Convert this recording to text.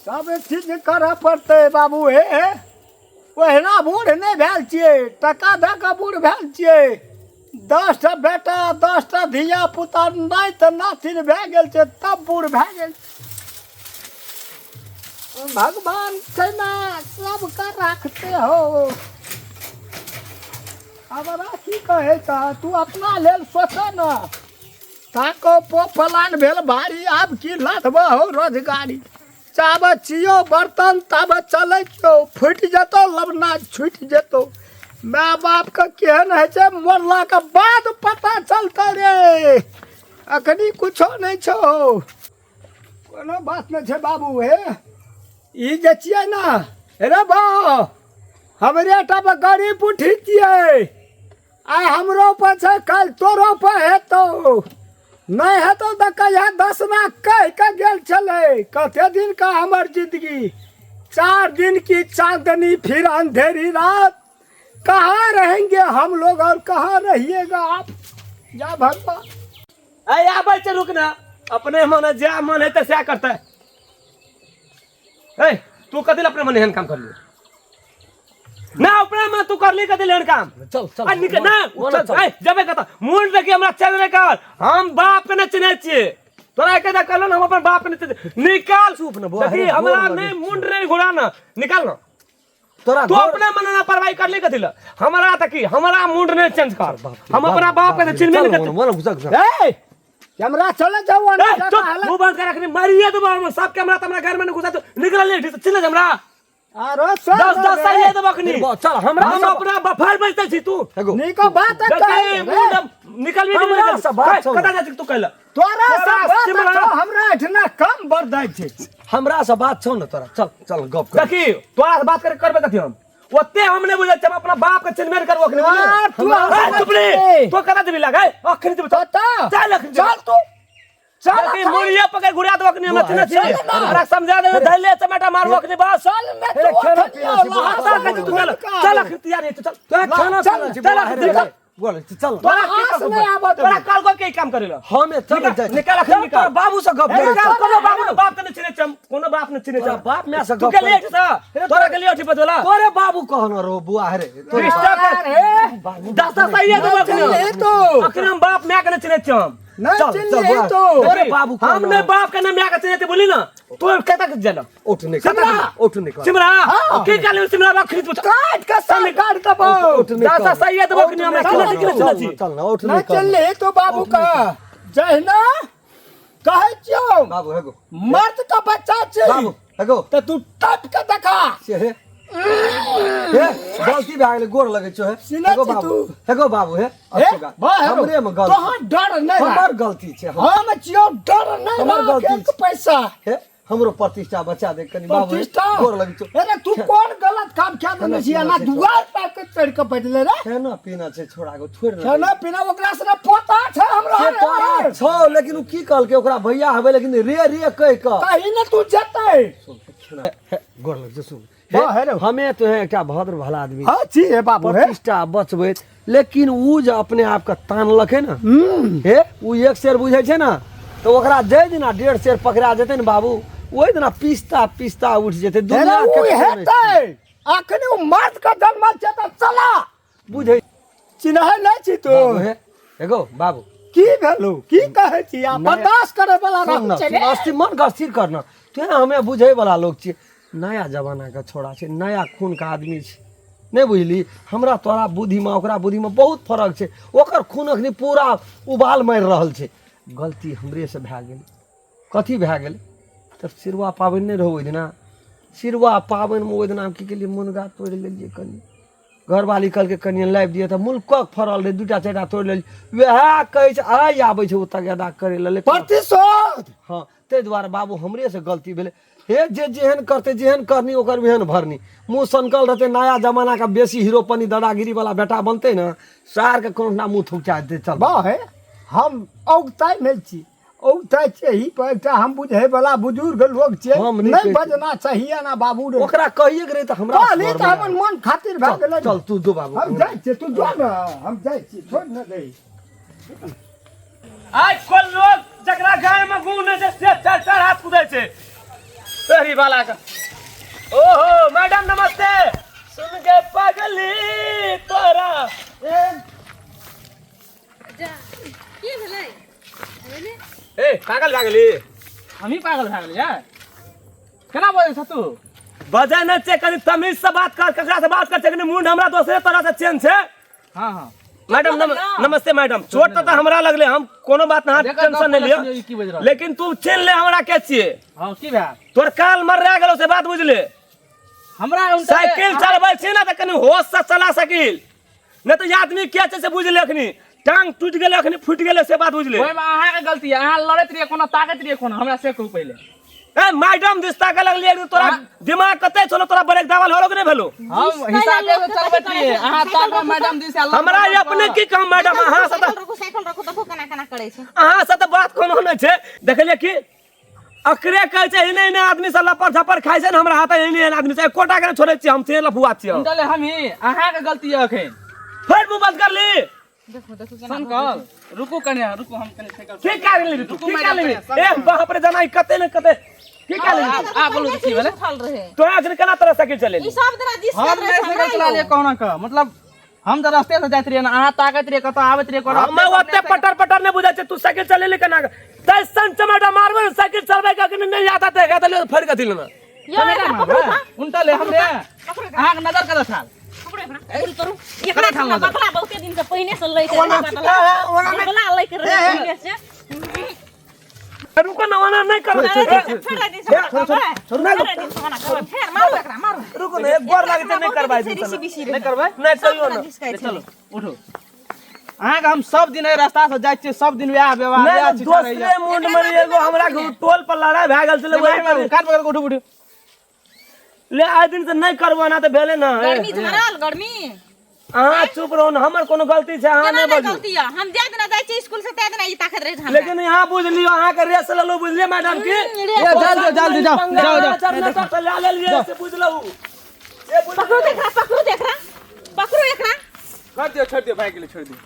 सब चीज करऽ पड़तै बाबू हे। ओहिना बूढ़ नहि भेल छियै, टका दऽ कऽ बूढ़ भेल छियै। 10टा बेटा 10टा धिया पुता नहि तऽ नातिन भए गेल छै तब बूढ़ भए गेल। भगवान छै ना सबके राखते हो। हमरा की कहै छऽ तू अपना लेल सोच न। ताको पोपलान भेल भारी आब की लादबऽ हो रोजगारी। चाबऽ चियो बर्तन ताबऽ चलै छौ, फुटि जेतौ लबना छुटि जेतौ। माय बापके केहन होइ छै मरलाके बाद पता चलतै रे। अखनी कुछो नहि छौ, कोनो बात नहि छै बाबू हे। ई जे छियै ने रे बा हमरे टा पर गरीब उठितियै। आइ हमरो पर छै काल्हि तोरो पर हेतौ। नहीं हेतौ तो कहिया 10 लाख कह के गेल चले। कते दिन का हमर जिंदगी, 4 दिन की चांदनी फिर अंधेरी रात। कहाँ रहेंगे हम लोग और कहाँ रहिएगा आप। जा भगवान अरे आबै छै रुक ना, अपने मन जे मन है सएह करतै। ए तू कथी अपने मन एहन काम कर लियो ना, अपने मन तू कर ली कथी एहन काम। चल चल आ निकल ना, ए जबे कत मुंड देखि हमरा चल रे कर। हम बाप के न चिन्है छियै, तोरा के कहलो हम अपन बाप के न चिन्है। निकाल चुप न बुआ, देखी हमरा नहीं मुंड रे घुरा ना, निकाल ना। तोरा तू अपने मन ना परवाही कर ली कथी ल। हमरा तक की हमरा मुंड नहीं चेंज कर, हम अपना बाप के चिन्हबे नहीं करते। मन घुसा घुसा ए कैमरा चले जाओ अंदर चुप मुंह बंद कर रखनी मारिए दबा हम सब कैमरा तमरा घर में घुसा तो निकल ले चिन्ह हमरा। अरे 10 सही दबा खनी चल हमरा हम अपना बफार बजते छी तू। निको बात देखी मुंड निकल भी हमरा सब बात सुन। कता जाती तू कहला तोरा सब बात सिमरा। तो हमरा इतना कम बर्दाश्त छै। हमरा से बात सुन न तोरा। चल चल गप कर। देखी तोरा से बात करे करबे कथी हम ओते हम नहीं बुझे हम अपना बाप के चिन्ह करबो अखनी तू चुप रे तो कता देबी लगा अखनी तू बता चल अखनी चल तू चल देखी मुड़िया पकड़ घुरा दो अखनी हम चिन्ह छी। अरे समझा दे धैले टमाटर मारबो अखनी बस चल मैं अरे तो खाना पीना छी, हाथ कर तू चल चल अखनी तैयार है तू चल तो खाना पीना छी, चल अरे चल बोल चल तोरा हाथ के नहीं आबत तोरा काल को के काम करेला हमें चल जाए निकाल अखनी निकाल बाबू से गप कर। निकाल कोनो बाप ने चिन्ह चम कोनो बाप ने चिन्ह चम बाप में से तू गप के लेट सा तोरा के लेट बदला तोरे बाबू कहन रो बुआ रे तोरे दस सही है तो चिन्ह तो अखनी हम बाप मैं के चिन्ह चम नहीं चल, चिन्ह चल, बुआ। तो तोरे बाबू कहन हमने बाप का नाम मैं के चिन्ह बोली ना तू कहता के जाना उठ निकल सिमरा। उठ निकल सिमरा के काले सिमरा बा खरीद पूछ काट का सल काट का उठ निकल। दस सही है तो अखनी हम चिन्ह चल ना उठ नहीं निकल चल तो बाबू का जहना कहे छियो बाबू हेगो मर्द का बच्चा छै बाबू हेगो तो तू टट के देखा से हे गलती भए गेलै गोर लगै छौ हे सिना हेगो छी बाबू तू। हेगो बाबू हे हमरे में गलती तोहर डर नहीं हमर गलती छै हम छियो डर नहीं हमर गलती एक पैसा हे हमरो प्रतिष्ठा बचा दे कनी बाबू हे प्रतिष्ठा गोर लगै छौ अरे तू कौन गलत काम क्या देने छिया ना दुआर पे के चढ़ के बैठले रे खाना पीना छै छोड़ा गो छोड़ ना खाना पीना ओकरा से पोता छै हमरा से तोरा छौ लेकिन उ की कहलकै ओकरा भैया हवे लेकिन रे रे कह के कहीं ना तू जतै गोर लगै सुन हाँ, है रे। हमें तो है एकटा भद्र भला आदमी हां छी है बाबू है प्रतिष्ठा बचबै लेकिन उ जे अपने आप के तानलक है ना हे उ एक शेर बुझै छै ना तो ओकरा जै दिना 1.5 शेर पकड़ा जेतै ना बाबू ओइ दिना पिस्ता पिस्ता उठ जेतै दुनिया अरे के उ हेतै अखनी उ मर्द का जन्म छै त चला बुझै चिन्है नहीं छी तू बाबू हे एगो बाबू की भेलौ की कहै छी आ बर्दाश्त करे वाला रह छै रे अस्थिर मन का स्थिर करना तो हमें बुझे वाला लोग छियै नया जमाना का छोड़ा छै नया खून का आदमी छै नहीं बुझली हमरा तोरा बुद्धि में ओकरा बुद्धि में बहुत फर्क छै ओकर खून अखनी पूरा उबाल मारि रहल छै गलती हमरे से भए गेल कथी भए गेल तब सिरवा पाबनि नहीं रहो ओहि दिना सिरवा पाबनि में ओहि दिना हम की केलियै मुनगा तोड़ि लेलियै कनी घरवाली कहलकै कनी लाबि दिए तऽ मुल्कक फड़ल रहै 2टा 4टा तोड़ि लेलियै वएह कहै छै आइ आबै छै ओतऽ गेदा करे ले प्रतिशोध हाँ ताहि दुआरे बाबू हमरे से गलती भेलै हे जे जेहन करते जेहन करनी ओकर वेहन भरनी मुँह सनकल रहते नया जमाना का बेसी हीरोपनी दादागिरी वाला बेटा बनते ना सार के कोनो ना मुँह थुकचा देते चल बा है हम औगताई नहीं छी औगताई छै ही पर एकटा हम बुझे वाला बुजुर्ग लोग छै हम नहीं नहीं कहै बजना चाहिए ना बाबू रे ओकरा कहिए के रहे तऽ हमरा कहली त हमर मन खातिर भए गेलै चल तू दो बाबू हम जाइ छी तू जो ना हम जाइ छी छोड़ न दे आज कोन लोग जकरा गाय में गुण है से चार चार हाथ कुदै छै गाड़ी वाला का। ओहो मैडम नमस्ते। सुन के पगली तोरा की भेलै ए पागल भए गेली हम ही पागल भए गेलियै केना बोलै छ तू बजे न छै कनी तमीज से बात कर ककरा से बात कर छै कनी मुंड हमरा दोसरे तरह से चेंज छै हाँ हाँ मैडम नमस्ते मैडम चोट तो हमरा लगले हम कोनो बात ना टेंशन नहीं लियो की बज रहा लेकिन तू चिन्ह ले हमरा के छिए हाँ की भए तोर काल मर रह गेलो से बात बुझले हमरा साइकिल चलबै छी ना त कनी होश से चला सकिल न तो आदमी के छै से बुझले अखनी टांग टूट गेले अखनी फुट गेले से बात बुझले ओइ में अहाँ के गलती है अहाँ लड़त रहिए कोनो ताकत रहिए कोनो हमरा से कहू पहले ए मैडम दिस्ता के लगले तोरा दिमाग कते छलो तोरा ब्रेक दावल होलो कि नहीं भेलो हम हिसाब से चलबैत रहिए अहाँ ताक मैडम जी से हमरा ये अपने की काम मैडम अहाँ से साइकिल रखो देखो केना केना करै छै अहाँ से तो बात कोनो नहीं छै देखलिए कि अकरे कहै छै इने इने आदमी से लपर झपर खाइ छै न हमरा हाथ इने इने आदमी से कोटा के छोड़े छी हम से लफुआ छी चले हम ही अहाँ के गलती है अखन फिर मुंह बंद कर ली देखो देखो केना सुन कल रुकू कने रुकू हम कने साइकिल की कर ली तू की कर ली ए बाप रे जाना कते न कते की कर ली आ बोलू की भेले उठल रहे तोरा अखन केना तरह साइकिल चले ई सब दिना दिस हम नहीं साइकिल चला लिए कहना का मतलब हम तो रास्ते से जात रहिए ना अहाँ ताकत रहिए कत आवत रहिए कोनो हम ओते पटर पटर ने बुझा छै तू साइकिल चले ले केना तैसन टमाटर मारबे साइकिल चलबे के अखन नहीं आता ते का ले फड़ के दिल में उल्टा ले हम ले अहाँ के नजर कर था एकरा खाना बकला बहुते दिन से पहिने से लै के बकला लै के रहे से रुको ना वाला नहीं कर छोड़ दिन से छोड़ दिन से खाना कर फेर मारो एकरा मारो रुको ना एक बार लागे नहीं करबाई नहीं करबै नहीं सही ना चलो उठो अहाँ के हम सब दिन रास्ता से जाय छियै सब दिन वएह व्यवहार वएह चीज करैया दोसरे मुंड में एगो हमरा टोल पर लड़ाई भए गेल छले वही कान पकड़ के उठो उठो ले आइ दिन से नहीं करबो ना त भेले ना गर्मी झरल गर्मी अहाँ चुप रहो ना हमर कोनो गलती छै अहाँ नहीं बाजू गलती है हम जाय दिन जाय छी स्कूल से तै दिन ई ताकत रहे हमरा लेकिन यहाँ बुझ लियो अहाँ के रेस ललो बुझलिए मैडम की जल्दी जाओ जाओ ले लिए से बुझ लहू ये बुझ पकड़ो देख रहा पकड़ो एकरा कर दियो छोड़ दियो भाई के लिए छोड़ दियो